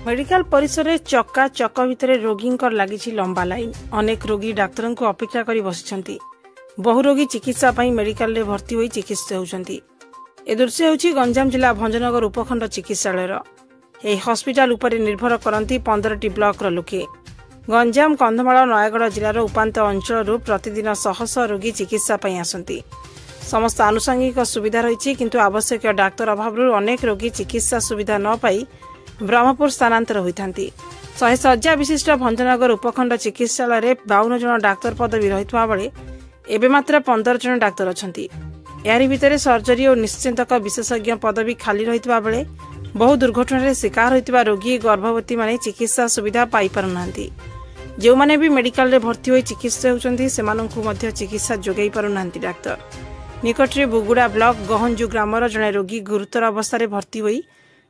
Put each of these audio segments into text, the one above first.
Medical परिसर में चक्का चक भितर रोगी लगी लंबा लाइन। अनेक रोगी डाक्तर को अपेक्षा कर बसी। बहु रोगी चिकित्सा मेडिकल रे भर्ती होई चिकित्सित होउछंती। ए दृश्य होछि गंजाम जिला भंजनगर उपखंड चिकित्सालय। यह हस्पिटाल उपरे निर्भर करती 15टी ब्लॉक लोके। गंजाम कंधमाल नयागढ़ जिलार उपांत अंचल प्रतिदिन शह शह रोगी चिकित्सा आसती। समस्त आनुषंगिक सुविधा रही किंतु आवश्यक डाक्तर अभाव अनेक रोगी चिकित्सा सुविधा न पाई ब्रह्मपुर स्थानांतर होती। 100 शଯ୍ୟା विशिष्ट भंजनगर उपखंड चिकित्सालय 52 जन डाक्तर पदवी रही बेले एवं मात्र 15 जन डाक्तर अच्छा। यारी भितर सर्जरी और निश्चिंतक विशेषज्ञ पदवी खाली रही बेले बहु दुर्घटन शिकार होता रोगी गर्भवती माने चिकित्सा सुविधा पाई पारना। जो माने भी मेडिकल रे भर्ती होई चिकित्सा होउछंती सेमानंकु मध्य चिकित्सा जोगाई पारुना डाक्तर। निकटरे बुगुड़ा ब्लॉक गहंजु ग्रामर जने रोगी गुरुतर अवस्था भर्ती होई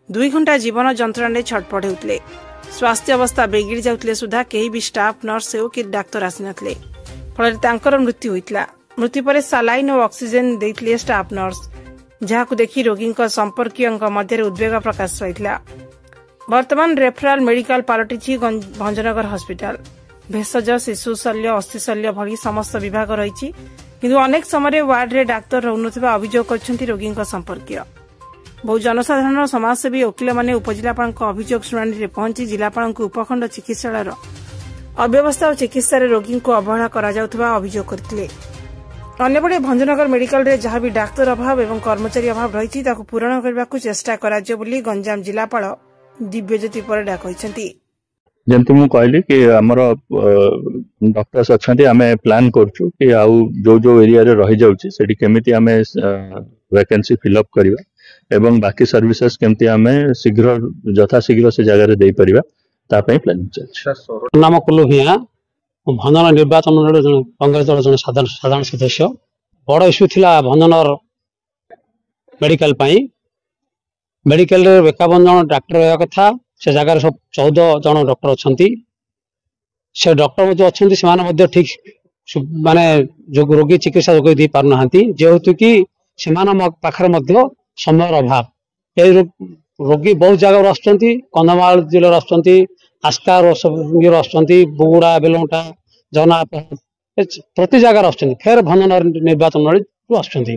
2 घंटा जीवन जंत्रणा छटपट होते। स्वास्थ्य अवस्था बिगिड़ी जाउतले सुधा केही भी स्टाफ नर्स हो कि डाक्तर आसी नथले। फल तांकर मृत्यु होइतला। मृत्यु पर सालाइन और ऑक्सीजन देइतले स्टाफ नर्स, जहाकु देखि रोगी संपर्कीय मध्य उद्वेग प्रकाश पाइतला। वर्तमान रेफराल मेडिकल पलटि भंजनगर हस्पिटाल। भेषज शिशु शल्य अस्थि शल्य भली समस्त विभाग रही किंतु अनेक समय वार्ड रे डाक्तर रहउनथिबा अभियोग करछंती रोगी संपर्कीय। बहु जनसाधारण समाजसेवी वकिल माने उपजिलापाल अभियोग शुणाणी में पहुंची जिलापाल उपखंड चिकित्सालय अव्यवस्था और चिकित्सा रोगी को अवहेला करा अभियोग करते। अन्यपटे भंजनगर मेडिकल रे जहाँ भी डाक्तर अभाव एवं कर्मचारी अभाव रही पूरण करने को चेष्टा करा गंजाम जिलापाल दिव्यज्योति परिडा कहते। जमती मु कहली कि हमर डॉक्टर्स अच्छे आम प्लान करछु कि आउ जो जो एरिया रे रही जाउची सेठी केमिति आम वैकेंसी फिलअप करवा एवं बाकी सर्विसेस केमती आम शीघ्र यथा शीघ्र से जगह दे परिबा ता पई प्लानिंग चल। नाम कुल्लू भैया भंजन निर्वाचन मंडल कांग्रेस दल जन साधारण सदस्य। बड़ इश्यू थिला भंजनर मेडिकल पई। मेडिकल रे 51 जन डाक्टर रहा कथा से जगह सब 14 जन डॉक्टर अच्छी। से डॉक्टर जो अच्छे से ठीक माने जो रोगी चिकित्सा जोगाई दे पारना जेहेतु कि से पाखर समय अभाव। ये रोगी बहुत जगह आसुँच कंधमाल जिले आसुँच आस्का बुगुड़ा बेलंटा जना प्रति जगार आसुँच फेर भंजनगर निर्वाचन मंडल आसुँच।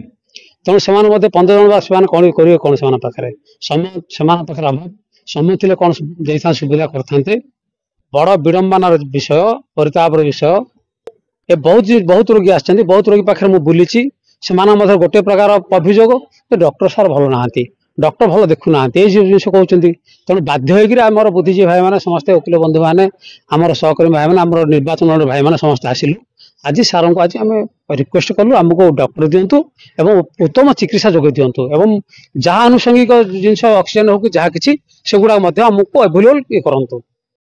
तेणु से 15 जन कौन करेंगे कौन से पाखे समय अभाव समय थे कौन जैसा सुविधा करते। बड़ विडंबनार विषय परितापर विषय। ये बहुत रोगी आसुँच। बहुत रोगी पाखे मुझे बुली से गोटे प्रकार अभियोग डॉक्टर सार भल ना डॉक्टर भल देखुना जिन कहते। तेणु बाध्य होमर बुद्धिजीवी भाई मैंने समस्त वकिल बंधु मैंने आमर सहकर्मी भाई मैंने निर्वाचन मंडल भाई मैंने समस्त आसिलु। आज सार को आज आम रिक्वेस्ट कलु आमको डॉक्टर दिंतु एवं उत्तम चिकित्सा जोगे दिंतु एवं जहाँ आनुषंगिक जिन ऑक्सीजन हो कि जहाँ किसी से गुड़ा आमको अवेलेबल करूँ।